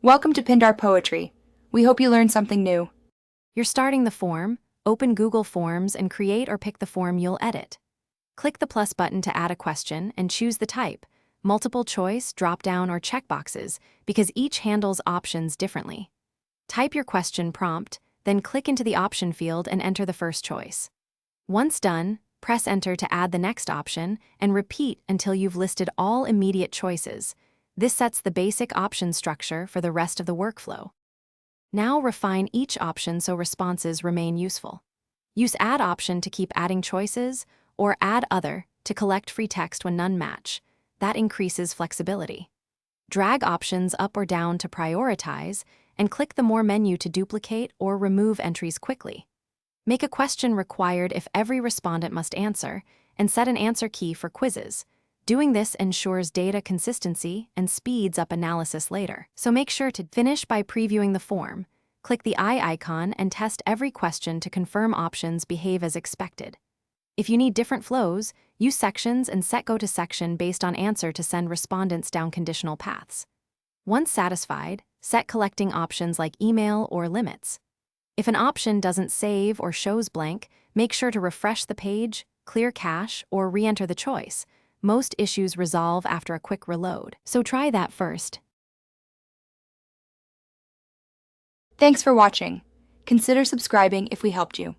Welcome to Pindar Poetry. We hope you learned something new. You're starting the form. Open Google Forms and create or pick the form you'll edit. Click the plus button to add a question and choose the type, multiple choice, drop-down, or checkboxes, because each handles options differently. Type your question prompt, then click into the option field and enter the first choice. Once done, press enter to add the next option and repeat until you've listed all immediate choices. This sets the basic option structure for the rest of the workflow. Now refine each option so responses remain useful. Use Add option to keep adding choices, or Add Other to collect free text when none match. That increases flexibility. Drag options up or down to prioritize, and click the More menu to duplicate or remove entries quickly. Make a question required if every respondent must answer, and set an answer key for quizzes. Doing this ensures data consistency and speeds up analysis later. So make sure to finish by previewing the form. Click the eye icon and test every question to confirm options behave as expected. If you need different flows, use sections and set go to section based on answer to send respondents down conditional paths. Once satisfied, set collecting options like email or limits. If an option doesn't save or shows blank, make sure to refresh the page, clear cache, or re-enter the choice. Most issues resolve after a quick reload, so try that first. Thanks for watching. Consider subscribing if we helped you.